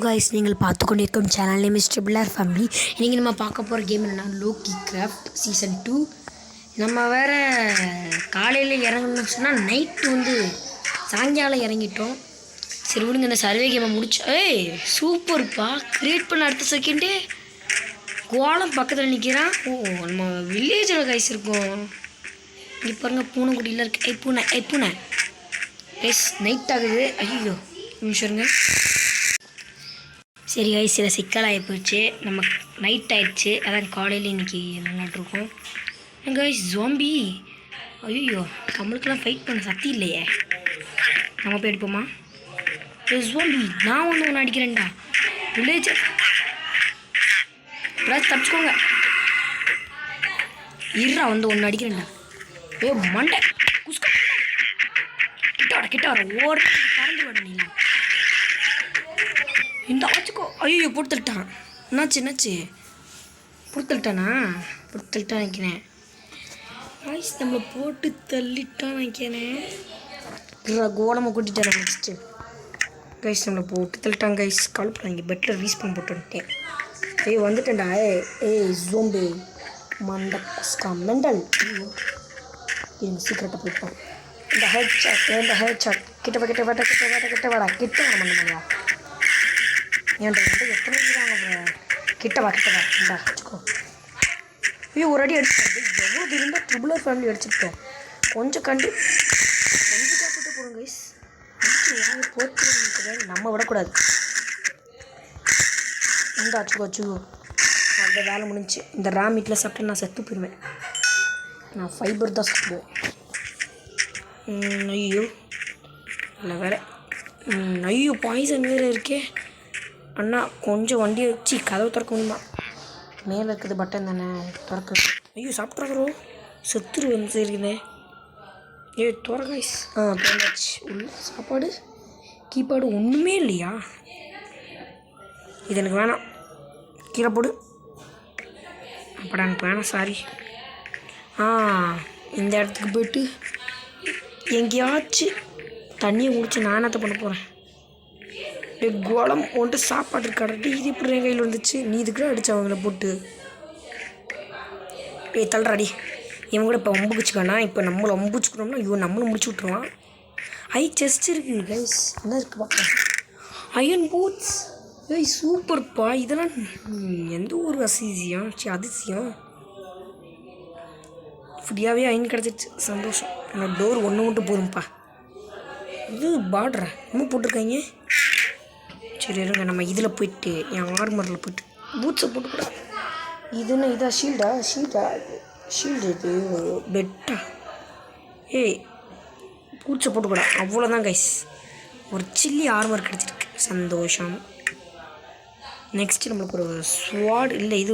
Guys நீங்கள் பார்த்து கொண்டிருக்கும் சேனல் நேம் இஸ் ட்ரிபிள்ஆர் ஃபேமிலி. இன்றைக்கி நம்ம பார்க்க போகிற கேம் என்னன்னா லோக்கி கிராஃப்ட் சீசன் 2. நம்ம வேறு காலையில் இறங்கணும்னு சொன்னால் நைட்டு சாயங்காலம் இறங்கிட்டோம். சரி விடுங்க, இந்த சர்வே கேமை முடிச்சு சூப்பர்ப்பா. க்ரியேட் பண்ண அடுத்த செகண்டே கோலம் பக்கத்தில் நிற்கிறான். நம்ம வில்லேஜில் கைஸ் இருக்கோம். இங்கே பாருங்கள், பூனைக்குடியில் இருக்கு. பூனை கைஸ் நைட் ஆகுது. ஐயோ நிமிஷருங்க. சரி கைஸ், சில சிக்கலாகி போயிடுச்சு. நம்ம நைட் ஆகிடுச்சு, அதான் காலையில் இன்றைக்கி விளாண்டுருக்கோம். கைஸ் ஜாம்பி, ஐயோ நம்மளுக்கெல்லாம் ஃபைட் பண்ண சக்தி இல்லையே. நம்ம போய் அடிப்போமா? ஜாம்பி நான் ஒன்று அடிக்கிறேன்டா. வில்லேஜ் தப்பிச்சுக்கோங்க. இருறா ஒன்று அடிக்கிறேன்டா. மண்டை குஸ்கா கிட்ட வர ஓட பறந்து விட நீங்களா. இந்த ஆச்சுக்கோ. ஐயோ பொறுத்துட்டான். என்னாச்சு பொறுத்துட்டான் நினைக்கிறேன். கைஸ் நம்மளை போட்டு தள்ளிட்டான் நினைக்கிறேன். கோலமாக கூட்டிட்டான் நெக்ஸ்ட்டு. கைஸ் நம்மளை போட்டு தள்ளிட்டான். கைஸ் கழுப்புறாங்க. பெட்டில் ரீஸ் பண்ணி போட்டு வந்துட்டேன். வந்துட்டேன்டா. ஜோம்பி மண்ட குஸ்கா மெண்டல். ஐயோ எங்கள் சீக்கிரட்டை போயிட்டான். இந்த ஹெட் ஷாட் கிட்ட வாடா கிட்ட வர மாட்டேங்க. ஏன்டா எத்தனை கிட்ட வா இந்தா வச்சுக்கோ. ஐயோ ஒரு அடி அடிச்சுட்டேன். எவ்வளோ இருந்தால் ட்ரிபிள்ஆர் ஃபேமிலி அடிச்சுட்டேன். கொஞ்சம் காப்பிட்டு போகிறோம் கைஸ். அடிச்சு போட்டு நம்ம விடக்கூடாது. இந்த வச்சுக்கோ அந்த வேலை முடிஞ்சு. இந்த ராம் வீட்டில் சாப்பிட்டு நான் செத்து போயிடுவேன். நான் ஃபைபர் தான் சாப்பிடுவேன். ஐயோ இல்லை வேறு. ஐயோ பாய்சன் வேறு இருக்கே. அண்ணா கொஞ்சம் வண்டியை வச்சு கதவை திறக்க முடியுமா? மேலே இருக்குது பட்டன் தானே திறக்க. ஐயோ சாப்பிட்றாரோ செத்துரு வந்துருக்குதே. துறகாய்ஸ் திறந்தாச்சு. உள்ள சாப்பாடு கீப்பாடு ஒன்றுமே இல்லையா? இது எனக்கு வேணாம். கீழே போடு. அப்படா எனக்கு வேணாம், சாரி. இந்த இடத்துக்கு போய்ட்டு எங்கேயாச்சும் தண்ணியை குடிச்சு நான் என்னத்தை பண்ண போகிறேன்? கோலம் சாப்பாடு இருக்காடி. இது எப்படி என் கையில் வந்துச்சு? நீ இதுக்குள்ள அடிச்சு அவங்கள போட்டு தள்ளுறாடி. இவன் கூட இப்போ ஒம்புக்குச்சுக்கானா? இப்போ நம்மளை ஒம்புச்சுக்கணும்னா இவன் நம்மளும் முடிச்சு விட்ருவான். செஸ்ட் இருக்குது கைஸ். என்ன இருக்குது பார்ப்பேன். Iron boots. சூப்பர்ப்பா. இதெல்லாம் எந்த ஒரு அதிசயம். ஃப்ரீயாகவே அயன் கிடச்சிச்சு. சந்தோஷம். ஆனால் டோர் ஒன்று மட்டும் போதும்ப்பா. இது பார்டரா இன்னும் போட்டிருக்காங்க. சரி இருங்க, நம்ம இதில் போயிட்டு என் ஆர்மரில் போய்ட்டு பூட்ஸை போட்டுக்கூடாது. இதுன்னு இதா ஷீல்டு இது பெட்டா. பூட்ஸை போட்டுக்கூடாது. அவ்வளோதான் கைஸ். ஒரு சில்லி ஆர்மர் கிடச்சிருக்கு. சந்தோஷம். நெக்ஸ்ட்டு நம்மளுக்கு ஒரு ஸ்வாட் இல்லை, இது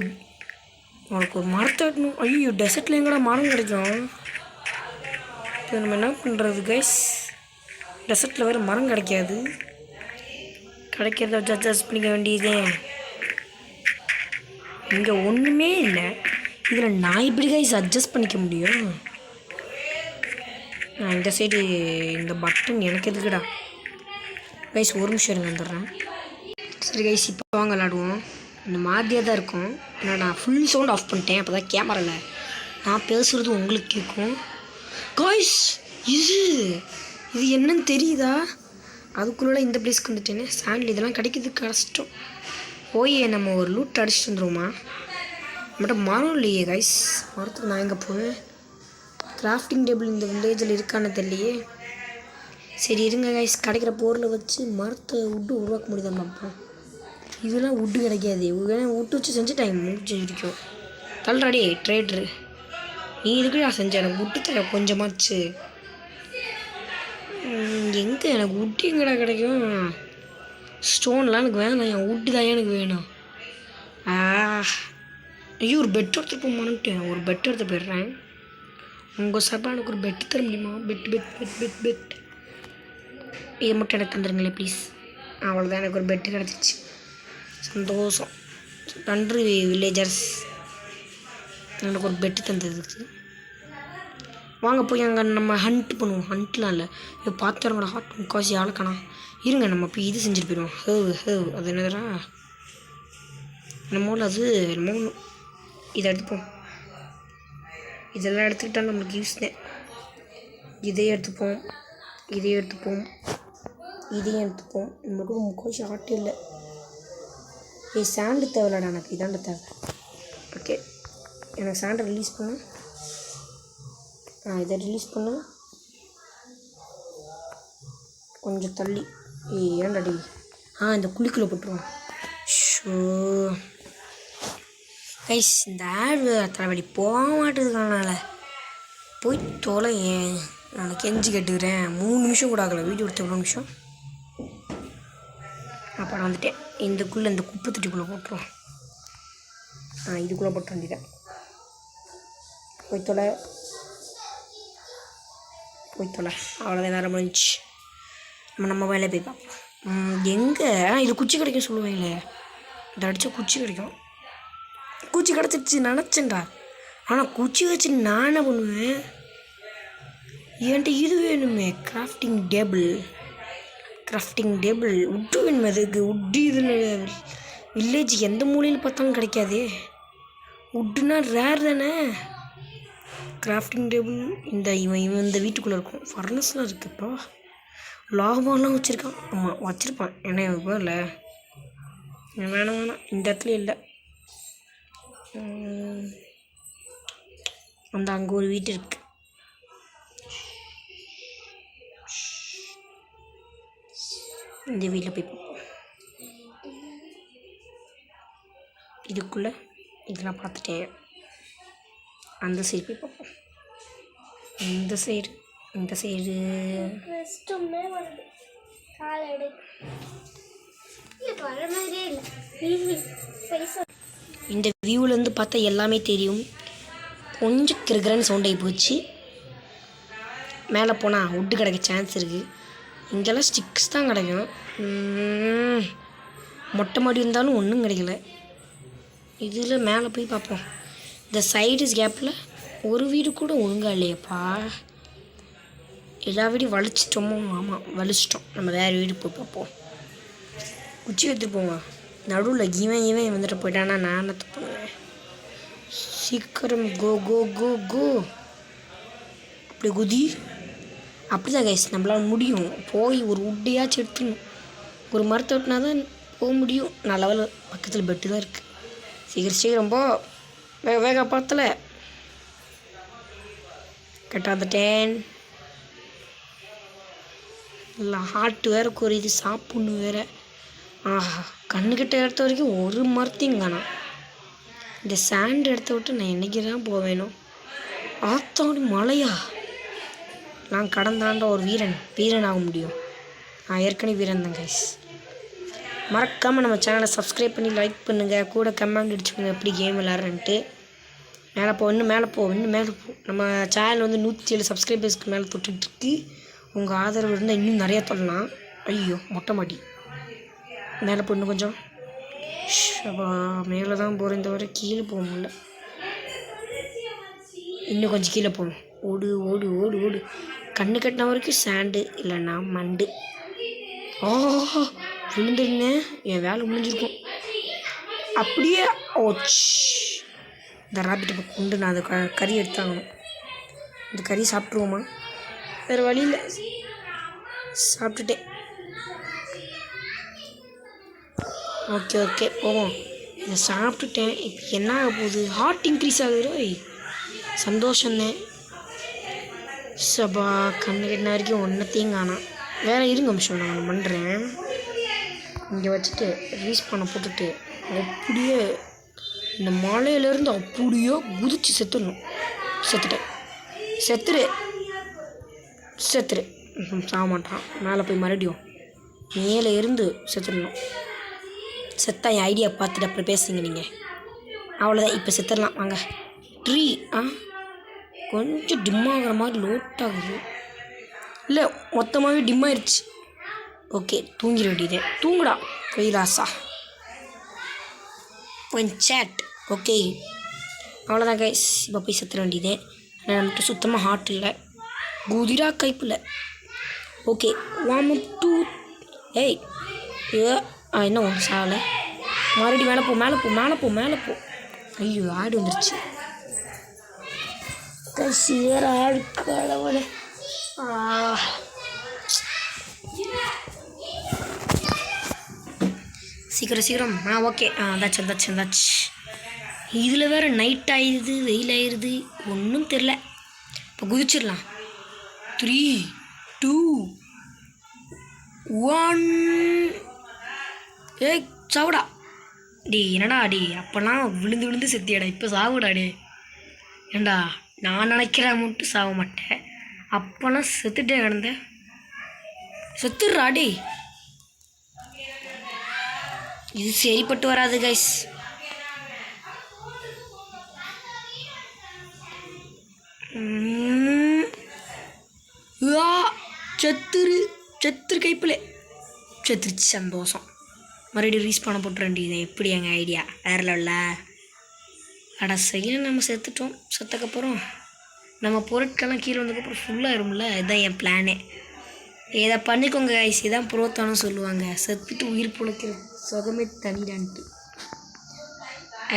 நம்மளுக்கு ஒரு மரத்தை வைக்கணும். ஐயோ டெசர்ட்டில் எங்கடா மரம் கிடைக்கும்? இப்போ நம்ம என்ன பண்ணுறது கைஸ்? டெசர்ட்டில் வேறு மரம் கிடைக்காது. கிடைக்கிறத வச்சு அட்ஜஸ்ட் பண்ணிக்க வேண்டியதே. இங்கே ஒன்றுமே இல்லை. இதில் நான் இப்படி கைஸ் அட்ஜஸ்ட் பண்ணிக்க முடியும்? நான் இந்த சைடு இந்த பட்டன் எனக்கு எதுக்குடா கைஸ்? ஒரு நிமிஷம் இருங்க, வந்துடுறேன். சரி கைஸ், இப்போ வாங்க விளாடுவோம். இந்த மாதிரியாக தான் இருக்கும். ஏன்னா நான் ஃபுல் சவுண்ட் ஆஃப் பண்ணிட்டேன். அப்போ தான் கேமராவில் நான் பேசுகிறது உங்களுக்கு கேட்கும். கைஸ் இது என்னன்னு தெரியுதா? அதுக்குள்ளே இந்த பிளேஸ்க்கு வந்துட்டேன்னு. சாண்டில் இதெல்லாம் கிடைக்கிறது கஷ்டம். போய் நம்ம ஒரு லூட் அடிச்சுட்டு வந்துடுவோமா? நம்மகிட்ட மரம் இல்லையே கைஸ். மரத்துக்கு நான் எங்கே போவேன்? கிராஃப்டிங் டேபிள் இந்த வில்லேஜில் இருக்கான்னு தெரியலையே. சரி இருங்க கைஸ், கிடைக்கிற பொருளை வச்சு மரத்தை உருவாக்க முடியுதாம்மா? அப்போ இதெல்லாம் வுட்டு கிடைக்காது. வுட்டு வச்சு செஞ்சு டைம் முடிச்சு இருக்கும். தள்ளுறாடி ட்ரேட்ரு. நீ இதுக்கு நான் செஞ்சேன். எனக்கு வுட்டு தர கொஞ்சமாச்சு. எங்கே எனக்கு வுட்டு எங்கடா கிடைக்கும்? ஸ்டோன்லாம் எனக்கு வேணாம். என் வுட்டு தான் எனக்கு வேணும். ஐயோ ஒரு பெட் எடுத்துட்டு போமான்ட்டேன். ஒரு பெட் எடுத்து போயிடுறேன். உங்கள் சார்பாக எனக்கு ஒரு பெட்டு தர முடியுமா? பெட் இதை மட்டும் எனக்கு தந்துடுங்களே ப்ளீஸ். அவ்வளோதான், எனக்கு ஒரு பெட்டு கிடச்சிச்சு. சந்தோஷம். நன்றி வில்லேஜர்ஸ், எனக்கு ஒரு பெட்டு தந்ததுக்கு. வாங்க போய் அங்கே நம்ம ஹண்ட் பண்ணுவோம். ஹண்ட்லாம் இல்லை, இப்போ பார்த்துறோங்களா ஹாட் முக்காசி ஆளுக்கானா. இருங்க நம்ம போய் இது செஞ்சுட்டு போயிடுவோம். அது என்னதுடா நம்ம ஊரில் அது நம்ம இதை எடுத்துப்போம். இதெல்லாம் எடுத்துக்கிட்டால் நம்மளுக்கு யூஸ் தான். இதையும் எடுத்துப்போம். நம்மளுக்கு முக்காசி ஆட்டு இல்லை. சாண்டு தேவையில்லடா, எனக்கு இதாண்ட தேவை. ஓகே, எனக்கு சாண்டை ரிலீஸ் பண்ண. இதை ரிலீஸ் பண்ண கொஞ்சம் தள்ளி. ஏன்டாடி இந்த குழிக்குள்ளே போட்டுருவோம். ஷோ கைஸ், இந்த ஆடு தலைவலி போக மாட்டேதுக்கானால போய் தொலை. நான் கெஞ்சி கேட்டுக்கிறேன். 3 நிமிஷம் கூட ஆகலை, வீடியோ எடுத்த 3 நிமிஷம். அப்புறம் வந்துட்டேன். இந்த குப்பை தொட்டிக்குள்ளே போட்டுருவோம். இதுக்குள்ளே போட்டு வேண்டியதான். போய் தொலை. அவ்வளோதான், வேறு முடிஞ்சு. நம்ம வேலையை போய் பார்ப்போம். எங்கே இது குச்சி கிடைக்கும் சொல்லுவீங்களே, இதை அடித்தா குச்சி கிடைக்கும். குச்சி கிடச்சிருச்சு நினச்சேன்டா. ஆனால் குச்சி வச்சு நான் என்ன பண்ணுவேன், என்கிட்ட இது வேணுமே, கிராஃப்டிங் டேபிள் உட்டு வேணுமே. அதுக்கு உட்டு இதுன்னு வில்லேஜுக்கு எந்த மூலையில் பார்த்தாலும் கிடைக்காதே. உட்டுனா ரேர் தானே. கிராஃப்டிங் டேபிள் இவன் இந்த வீட்டுக்குள்ளே இருக்கும். ஃபர்னஸ்லாம் இருக்குது. இப்போ லாபம்லாம் வச்சுருக்கான். ஆமாம் வச்சுருப்பான். ஏன்னா இப்போ இல்லை, வேணாம் இந்த இடத்துல இல்லை. அங்கே ஒரு வீட்டு இருக்குது. இந்த வீட்டில் போய் பார்ப்போம். இதுக்குள்ளே இதெல்லாம் பார்த்துட்டேன். அந்த சைடு போய் பார்ப்போம். இந்த சைடு இந்த வியூவிலேருந்து பார்த்தா எல்லாமே தெரியும். கொஞ்சம் கிறுகிறன்னு சவுண்ட் ஆகி போச்சு. மேலே போனால் உட்டு கிடைக்க சான்ஸ் இருக்குது. இங்கெல்லாம் ஸ்டிக்ஸ் தான் கிடைக்கும். மொட்டை மாடி இருந்தாலும் ஒன்றும் கிடைக்கல. இதில் மேலே போய் பார்ப்போம். இந்த சைடு கேப்பில் ஒரு வீடு கூட ஒழுங்காக இல்லையப்பா. எல்லா வீடும் வலிச்சிட்டோமோ. ஆமாம் வலிச்சிட்டோம். நம்ம வேறு வீடு போய் பார்ப்போம். குச்சி எடுத்துகிட்டு போங்க. நடுவில் இவன் வந்துட்டு போயிட்டானா நான் என்ன பண்ணுவேன். சீக்கிரம் கோ. அப்படி குதி. அப்படி தான் கைஸ் நம்மளால் முடியும். போய் ஒரு உட்டையாச்சும் எடுத்துடணும். ஒரு மரத்தை வெட்டினா தான் போக முடியும். நான் லெவலில் பக்கத்தில் பெட்டு தான் இருக்குது. சீக்கிரம் போ. வேக பக்கத்தில் கட்டாந்துட்டேன். இல்லை ஹார்ட் வேறு குறையுது, சாப்பிட்ணும் வேறு. கண்ணுக்கிட்ட எடுத்த வரைக்கும் ஒரு மரத்தையும் காணோம். இந்த சாண்ட் எடுத்த விட்டு நான் என்றைக்கு தான் போவேணும். ஆத்தாடி மலையா. நான் கடந்தாண்ட ஒரு வீரன் ஆக முடியும். நான் ஏற்கனவே வீரன் தான் கைஸ். மறக்காமல் நம்ம சேனலை சப்ஸ்கிரைப் பண்ணி லைக் பண்ணுங்கள். கூட கமெண்ட் அடிச்சுக்கோங்க எப்படி கேம் விளாட்றேன்ட்டு. மேலே போ. நம்ம சேனல் வந்து 107 சப்ஸ்கிரைபர்ஸ்க்கு மேலே தொட்டுட்ருக்கு. உங்கள் ஆதரவு இருந்தால் இன்னும் நிறையா சொல்லலாம். ஐயோ மொட்டை மாடி. மேலே போ இன்னும் கொஞ்சம். மேலே தான் போகிற இந்த வரை கீழே போக முடியல. இன்னும் கொஞ்சம் கீழே போகணும். ஓடு. கண்ணு கட்டின வரைக்கும் சாண்டு இல்லைன்னா மண்டு. விழுந்துருந்தேன். என் வேலை முடிஞ்சிருக்கும். அப்படியே இந்த ராபிட்டை இப்போ கொண்டு நான் அந்த கறி எடுத்தாங்கணும். இந்த கறி சாப்பிட்ருவோமா? வேறு வழியில் சாப்பிட்டுட்டேன். ஓகே போவோம். இதை சாப்பிட்டுட்டேன். இப்போ என்ன ஆக போகுது? ஹார்ட் இன்க்ரீஸ் ஆகுது. சந்தோஷந்தேன். சபா கண்ணு கட்டின வரைக்கும் ஒன்றத்தையும் காணாம். வேறு இருங்க நிமிஷம் நான் ஒன்று பண்ணுறேன். இங்கே வச்சுட்டு ரீஸ் பண்ண போட்டுட்டு அப்படியே இந்த மலையிலேருந்து அப்படியோ குதிச்சு செத்துடணும். செத்துரு சாக மாட்டான். மேலே போய் மறுபடியும் மேலே இருந்து செத்துடணும். செத்தா என் ஐடியா பார்த்துட்டு அப்புறம் பேசுங்க நீங்கள். அவ்வளோதான். இப்போ செத்துடலாம் வாங்க. ட்ரீ கொஞ்சம் டிம் ஆகிற மாதிரி லோட் ஆகுது. இல்லை மொத்தமாகவே டிம் ஆயிடுச்சு. ஓகே தூங்கிட வேண்டியது. தூங்குடா கைலாசா. சேட். ஓகே அவ்வளோதான் கைஸ். இப்போ போய் செத்துற வேண்டியது. நம்மகிட்ட சுத்தமாக ஹார்ட் இல்லை. குதிரா கைப்பில். ஓகே 1 2. ஏய் என்ன ஒன்று சாலை மறுபடியும் மேலே போ மேலே போ மேலே போ மேலே போ. ஐயோ ஆடு வந்துருச்சு. கசியர் ஆடு கடவுளே. சீக்கிரம் சீக்கிரம். ஓகே தாச்சு. இதில் வேறு நைட் ஆயிடுது, வெயில் ஆயிடுது, ஒன்றும் தெரில. இப்போ குதிச்சிடலாம். 3 2 1. ஏய் சாவுடா டே. என்னடா டே, அப்போல்லாம் விழுந்து விழுந்து செத்தியாடா, இப்போ சாவுடா டே. ஏண்டா நான் நினைக்கிறேன் மட்டும் சாக மாட்டேன், அப்போல்லாம் செத்துட்டே கிடந்தேன். செத்துடுறா டே. இது சரிப்பட்டு வராது கைஸ். செத்துரு கைப்பில் செத்துருச்சு. சந்தோஷம். மறுபடியும் ரீஸ் பண்ண போட்டுறேன்டி. இதை எப்படி எங்கள் ஐடியா வேறு லெவலில். அட செய்ய நம்ம செத்துட்டோம். செத்தக்கப்புறம் நம்ம பொருட்கள்லாம் கீழே வந்ததுக்கப்புறம் ஃபுல்லாகிரும்ல. இதுதான் என் பிளானே. இதை பண்ணிக்கோங்க கைஸ். இதான் புரோத்தானும் சொல்லுவாங்க. செத்துட்டு உயிர் பிழைக்கிற சுகமே தனிடான்ட்டு.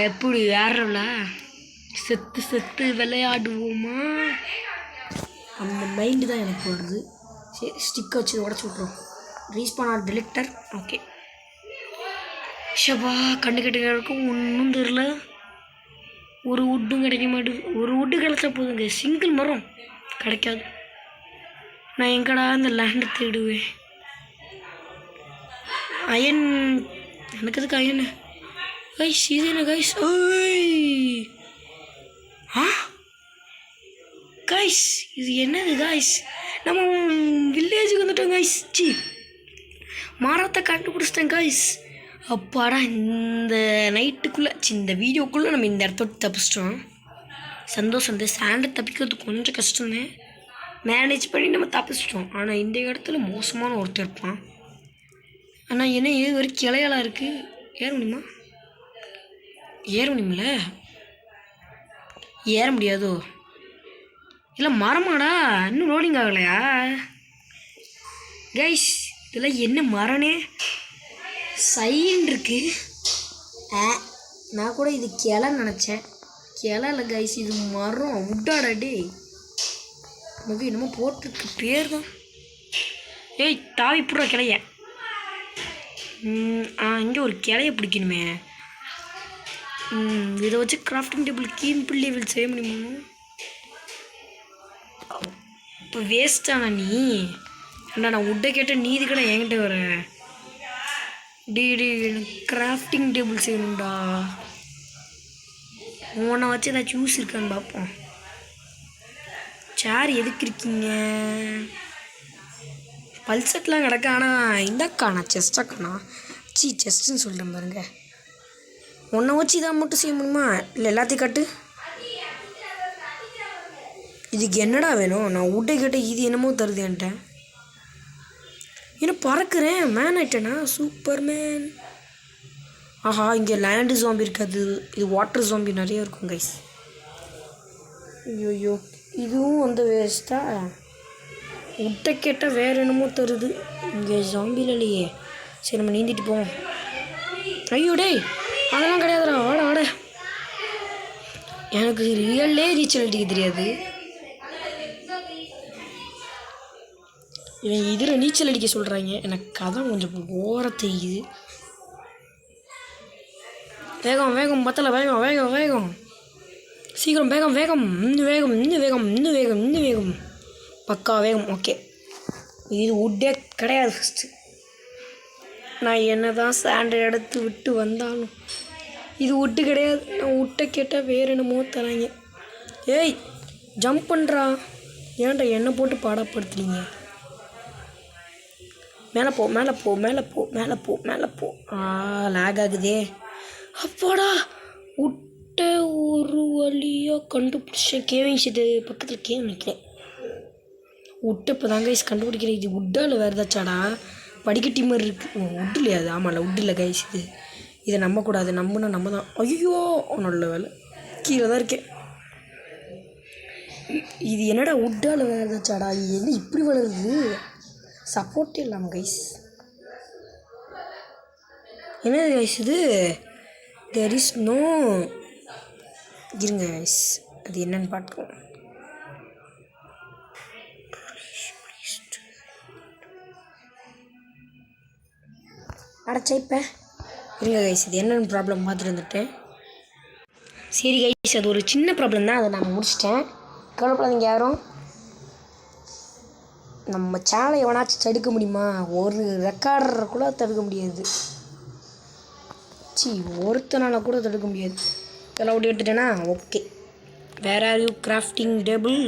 எப்படி வேறல செத்து செத்து விளையாடுவோமா, அந்த மைண்டு தான் எனக்கு வருது. சரி ஸ்டிக்கை வச்சு உடச்சி விட்ருவோம். Respawn R டிலெக்டர். ஓகே ஷபா கண்டு கட்டுக்கிறதுக்கும் ஒன்றும் தெரில. ஒரு வுட்டும் கிடைக்க மாட்டேது. ஒரு வுட்டு கிடைச்சா போதுங்க, சிங்கிள் மரம் கிடைக்காது. நான் எங்கடா இந்த லேண்டை தேடுவேன். அயன் எனக்கு அதுக்கு அயன் கைஸ். இது என்ன கைஸ்? கைஸ் இது என்னது கைஸ்? நம்ம வில்லேஜுக்கு வந்துட்டோம் கைஸ். மரத்தை கண்டுபிடிச்சிட்டேன் கைஸ். அப்பாடா இந்த நைட்டுக்குள்ளே இந்த வீடியோக்குள்ளே நம்ம இந்த இடத்த தப்பிச்சிட்டோம். சந்தோஷம். இந்த சாண்டை தப்பிக்கிறது கொஞ்சம் கஷ்டமே, மேனேஜ் பண்ணி நம்ம தப்பிச்சிட்டோம். ஆனால் இந்த இடத்துல மோசமான ஒருத்தர் இருப்பான். ஆனால் என்ன இது வரைக்கும் கிளையெல்லாம் இருக்குது. ஏற முடியுமா? ஏற முடியுமில்ல? ஏற முடியாதோ? இல்லை மரமாடா, இன்னும் லோடிங் ஆகலையா கைஸ்? இதெல்லாம் என்ன மரனே சைன் இருக்கு. நான் கூட இது கிளைன்னு நினச்சேன். கிளை இல்லை கைஸ், இது மரம். உட்டாடா டே. நமக்கு என்னமோ போட்டிருக்கு பேர் தான். ஏய் தாவி புடுற கிளைய. இங்கே ஒரு கிளைய பிடிக்கணுமே. இதை வச்சு கிராஃப்டிங் டேபிள் கீம்பிள் லெவல் செய்ய முடியுமா? இப்போ வேஸ்ட்டானா நீ? ஏண்டா நான் உட்டை கேட்ட நீதி கடை என்கிட்ட வர. டி எனக்கு கிராஃப்டிங் டேபிள் செய்யணும்டா. உன்னை வச்சு ஏதாச்சும் யூஸ் இருக்கான்னு பார்ப்போம். சேர் எதுக்கு இருக்கீங்க? பல்செட்லாம் கிடக்க. ஆனால் இந்தாக்காண்ணா செஸ்டாக்காண்ணா. செஸ்ட்டுன்னு சொல்கிறேன் பாருங்க. உன்னை வச்சு இதாக மட்டும் செய்ய முடியுமா? இல்லை எல்லாத்தையும் கட்டு. இதுக்கு என்னடா வேணும்? நான் உட்டை கேட்ட இது என்னமோ தருது என்கிட்ட. என்ன பறக்கிறேன், மேன் ஆகிட்டேனா? Super man. ஆஹா இங்கே லேண்டு ஜாம்பி இருக்காது, இது வாட்டர் ஜாம்பி நிறைய இருக்கும் கைஸ். ஐயோ இதுவும் வந்து வேஸ்ட்டா? உட்டை கேட்டால் வேறு என்னமோ தருது. இங்கே ஜாம்பியில் இல்லையே. சரி நம்ம நீந்திட்டு போவோம். ஐயோ டேய் அதெல்லாம் கிடையாதுடா. ஆட எனக்கு ரியல்லே நீச்சல் அடிக்க தெரியாது. இவன் இதில் நீச்சல் அடிக்க சொல்கிறாங்க. எனக்கு கதை கொஞ்சம் ஓர தெரியுது. வேகம் வேகம் பத்தலை. வேகம் வேகம் வேகம் சீக்கிரம். வேகம் வேகம் இன்னும் வேகம் இன்னும் வேகம் இன்னும் வேகம் இன்னும் வேகம். பக்கா வேகம். ஓகே இது உட்டே கிடையாது. ஃபஸ்ட்டு நான் என்ன தான் சாண்டை எடுத்து விட்டு வந்தாலும் இது உட்டு கிடையாது. நான் உட்டை கேட்டால் வேறு என்னமோ தராங்க. ஏய் ஜம்ப் பண்ணுறா. ஏன்டா என்னை போட்டு பாடப்படுத்துறீங்க? மேலே போ மேலே போ மேலே போ மேலே போ மேலே போ. லேக் ஆகுதே. அப்பாடா விட்ட ஒரு வழியாக கண்டுபிடிச்சேன். கேவிங் ஷீட்டு பக்கத்தில் கேம் நிற்கிறேன். விட்டு இப்போ தாங்க கைஸ் கண்டுபிடிக்கிறேன். இது உட்டால் வேறு ஏதாச்சாடா படிக்கட்டி மாதிரி இருக்குது. உட்டு இல்லையா? அது ஆமாம்ல உட்டு இல்லை கைஸ். இதை நம்பக்கூடாது. நம்பினா நம்ம தான். ஐயோ நல்ல வேலை கீழே தான் இருக்கேன். இது என்னடா உட்டால் வளர்ந்துச்சாடா? இது என்ன இப்படி வளருது? சப்போர்ட்டே இல்லாமல் கைஸ். என்னது கைஸ் இது? There is no. இருங்க கைஸ், அது என்னன்னு பார்க்கலாம். அடைச்சைப்பேன். இருங்க கைஸ், இது என்னென்னு ப்ராப்ளம் பார்த்துட்டு வந்துட்டேன். சரி கைஸ், அது ஒரு சின்ன ப்ராப்ளம் தான், அதை நான் முடிச்சிட்டேன். கவலைப்படாதீங்க யாரும். நம்ம சேனலை எவனாச்சும் தடுக்க முடியுமா? ஒரு ரெக்கார்டரை கூட தடுக்க முடியாது. ஒருத்தனால கூட தடுக்க முடியாது. இதெல்லாம் ஓடி எடுத்துட்டேன்னா okay. Where are you crafting table?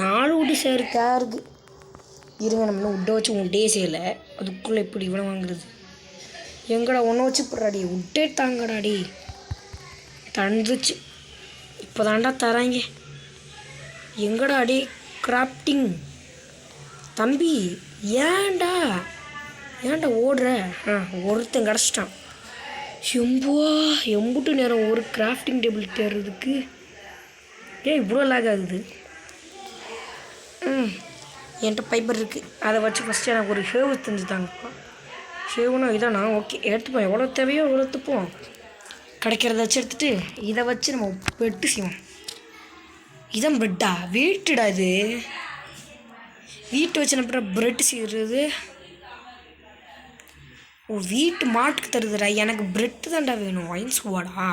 4 உட்டு சேரு தேருக்கு. இருங்க, நம்ம இன்னும் உட்டை வச்சு உண்டே செய்யலை. அதுக்குள்ளே எப்படி இவ்வளோ வாங்குறது? எங்கடா ஒன்றை வச்சு போடுறாடி? உட்டே தாங்கடாடி. தந்துச்சு இப்போ தாண்டா தராங்க. எங்கடா அடி கிராஃப்டிங் தம்பி? ஏன்டா ஓடுற? ஒருத்தன் கிடச்சிட்டான். எம்புட்டு நேரம் ஒரு கிராஃப்டிங் டேபிள் தேடுறதுக்கு. இவ்வளோ லாக் ஆகுது. என்கிட்ட பைப்பர் இருக்குது, அதை வச்சு ஃபஸ்ட்டு எனக்கு ஒரு ஷேவ் செஞ்சுட்டாங்கப்பா. ஷேவுனா இதானா? ஓகே, எடுத்துப்போம். எவ்வளோ தேவையோ எவ்வளோ எடுத்துப்போம். கிடைக்கிறத வச்சு எடுத்துகிட்டு இதை வச்சு நம்ம பெட்டு செய்வோம். இதான் ப்ரெட்டா? வீட்டுடா இது. வீட்டை வச்சு நம்ம ப்ரெட் செய்கிறது. வீட்டு மாட்டுக்கு தருதுடா. எனக்கு ப்ரெட்டு தான்டா வேணும். ஒயின்ஸ் வாடா.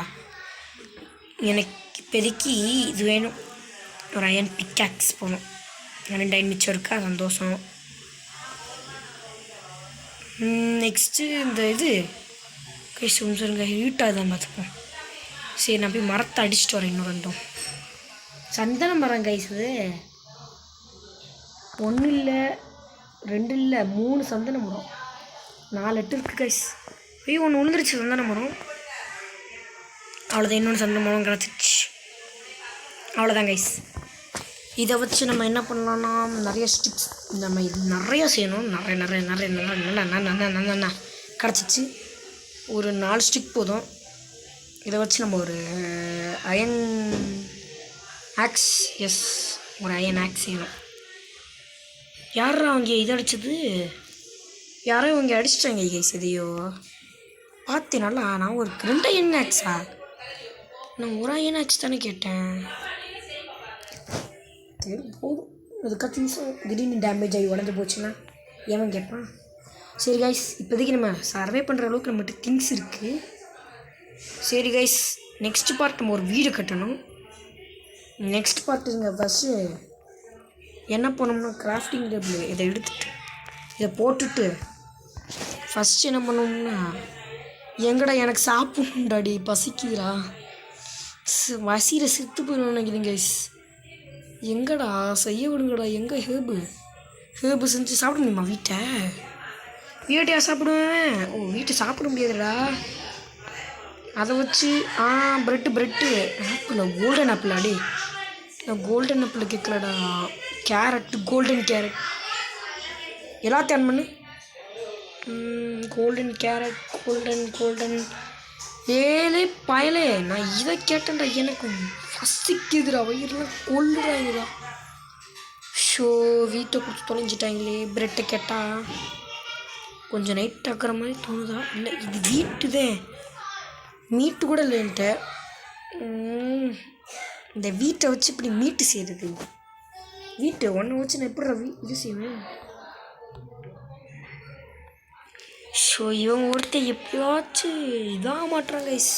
எனக்கு இப்போதைக்கு இது வேணும். ஒரு அயன் பிக்காக்ஸ் போகணும். 2 அயன் மிச்சம் இருக்கா, சந்தோஷம். நெக்ஸ்ட்டு இந்த இது கைஸ் சொல்லுங்க, ஹீட்டாக தான் பார்த்துப்போம். சரி, நான் போய் மரத்தை அடிச்சுட்டு வரேன். இன்னும் 2 சந்தன மரம் கைஸ். இது 1 இல்லை 2 இல்லை 3 சந்தன மரம். 4 8 இருக்குது கைஸ். ஒன்று விழுந்துருச்சு சந்தன மரம். அவ்வளோதான், இன்னொன்று சந்தன மரம் கிடச்சிச்சு. அவ்வளோதான் கைஸ். இதை வச்சு நம்ம என்ன பண்ணலான்னா, நிறைய ஸ்டிக்ஸ் நம்ம இது நிறையா செய்யணும். நிறைய கிடச்சிச்சு. ஒரு 4 ஸ்டிக் போதும். இதை வச்சு நம்ம ஒரு அயன் ஆக்ஸ், ஒரு அயன் ஆக்ஸ் செய்யணும். யாரா அவங்க இதை அடித்தது? யாரோ இவங்க அடிச்சிட்டாங்க கைஸ். இதையோ பார்த்தீங்களா? நான் ஒரு 2 அயன் ஆக்ஸா? நான் ஒரு அயன் ஆக்ஸ் தானே கேட்டேன். சரி போதும். அதுக்காக திங்ஸும் திடீர்னு டேமேஜ் ஆகி உடஞ்சி போச்சுன்னா ஏன் கேட்பான்? சரி கைஸ், இப்போதைக்கு நம்ம சர்வே பண்ணுற அளவுக்கு நம்மகிட்ட திங்ஸ் இருக்குது. சரி கைஸ், நெக்ஸ்ட் பார்ட் நம்ம ஒரு வீடு கட்டணும். நெக்ஸ்ட் பார்ட்டுங்க. ஃபஸ்ட்டு என்ன பண்ணணும்னா, கிராஃப்டிங் டேபிள் இதை எடுத்துட்டு இதை போட்டுட்டு ஃபஸ்ட்டு என்ன பண்ணணும்னா, எங்கடா எனக்கு சாப்பிடணுண்டாடி, பசிக்குதுடா. வசியில செத்து போயிடணும் நினைக்கிறேன் கைஸ். எங்கடா செய்ய விடுங்கடா. எங்கே ஹேபு செஞ்சு சாப்பிட முடியுமா? வீட்டையா சாப்பிடுவேன்? வீட்டை சாப்பிட முடியாதுடா. அதை வச்சு ப்ரெட்டு ஆப்பிள், கோல்டன் ஆப்பிள். அடி, நான் கோல்டன் ஆப்பிள் கேட்கலடா. கேரட், கோல்டன் கேரட் எல்லாத்தையும் ஆன் பண்ணு. கோல்டன் கேரட், கோல்டன் ஏலே பயலே, நான் இதை கேட்டேன்டா. எனக்கு பசிக்குதுடா, வயிறுலாம் கொள்ளுறாங்கடா. வீட்டை கொடுத்து தொலைஞ்சிட்டாங்களே. ப்ரெட்டை கேட்டால் கொஞ்சம் நைட் ஆக்குற மாதிரி தோணுதா? இல்லை, இது வீட்டுதான், மீட்டு கூட இல்லைன்ட்டு. இந்த வீட்டை வச்சு இப்படி மீட்டு செய்கிறது. வீட்டை ஒன்றை வச்சு நான் எப்படி இது செய்வேன்? இவன் ஒருத்தர் எப்படியாச்சும் இதாக மாட்டுறாங்க கைஸ்.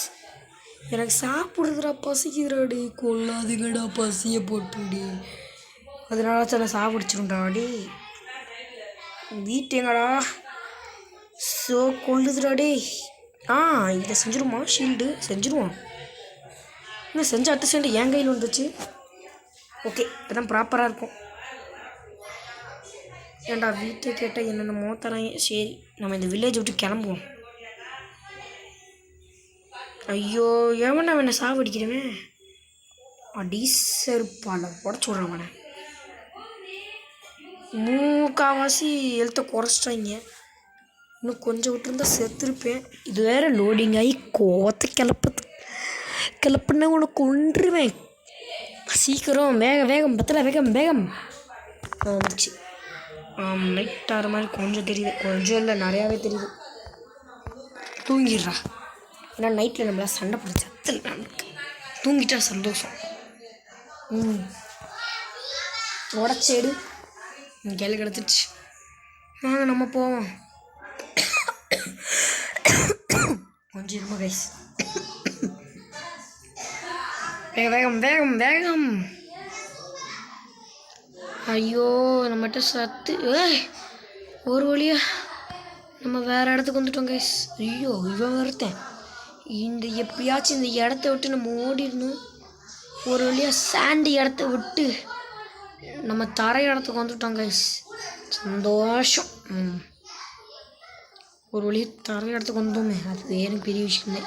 எனக்கு சாப்பிடுறதுடா, பசிக்குதுடாடி. கொள்ளாதுங்கடா, பசியை போட்டுடி. அதனால தான் நான் சாப்பிடுச்சிருண்டாடி. வீட்டு எங்கடா? கொள்ளுதுடாடி. இதை செஞ்சிருமா? ஷீல்டு செஞ்சுருவோம். இன்னும் செஞ்ச அடுத்த செகண்ட் என் கையில் வந்துச்சு. ஓகே, இப்போ தான் ப்ராப்பராக இருக்கும். ஏன்டா வீட்டை கேட்டால் என்னென்னமோ தராங்க. சரி, நம்ம இந்த வில்லேஜ் விட்டு கிளம்புவோம். ஐயோ, எவனை சாவடிக்கிறவன்? செருப்பால உடச்சு விட்றவன. முக்கால்வாசி எழுத்த குறைச்சிட்டாங்க. இன்னும் கொஞ்சம் விட்டுருந்தா செத்துருப்பேன். இது வேறு லோடிங் ஆகி கோவத்தை கிளப்புன்னா உனக்கு கொன்றுவேன். சீக்கிரம் வேகம் பத்தல வேகம் வந்துச்சு. நைட் ஆகிற மாதிரி கொஞ்சம் தெரியுது, கொஞ்சம் இல்லை நிறையாவே தெரியுது. தூங்கிடுறா, ஏன்னா நைட்டில் நம்மளா சண்டை போட சத்து நமக்கு. தூங்கிட்டா சந்தோஷம். உடச்சேடு கையில் கிடச்சிருச்சு. வாங்க நம்ம போவோம். கொஞ்சம் இருமா கைஸ். வேகம். ஐயோ நம்மகிட்ட சத்து. ஒரு வழியா நம்ம வேறு இடத்துக்கு வந்துட்டோம் கைஸ். ஐயோ இவன் வருத்தேன். எப்படியாச்சும் இந்த இடத்த விட்டு நம்ம ஓடிடணும். ஒரு வழியாக சாண்டி இடத்த விட்டு நம்ம தரை இடத்துக்கு வந்துட்டோம் கைஸ். சந்தோஷம். ஒரு வழியாக தரை இடத்துக்கு வந்தோமே, அது எனக்கு பெரிய விஷயமே.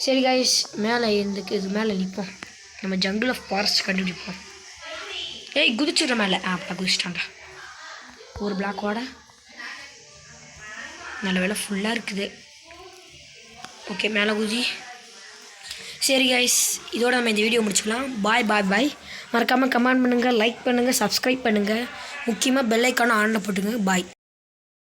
சரி கைஸ், மேலே இது மேலே நிற்போம். நம்ம ஜங்கிள் ஆஃப் ஃபாரஸ்ட் கண்டுபிடிப்போம். குதிச்சுடுற மேலே. அப்போ குதிச்சிட்டான்டா. ஒரு பிளாக்கோட நல்ல வேலை ஃபுல்லாக இருக்குது. ஓகே மேலே குதி. சரி கைஸ், இதோட நம்ம இந்த வீடியோ முடிச்சுக்கலாம். பாய். மறக்காமல் கமெண்ட் பண்ணுங்கள், லைக் பண்ணுங்கள், சப்ஸ்கிரைப் பண்ணுங்கள். முக்கியமாக பெல் ஐக்கானை ஆனில் போட்டுங்க. பாய்.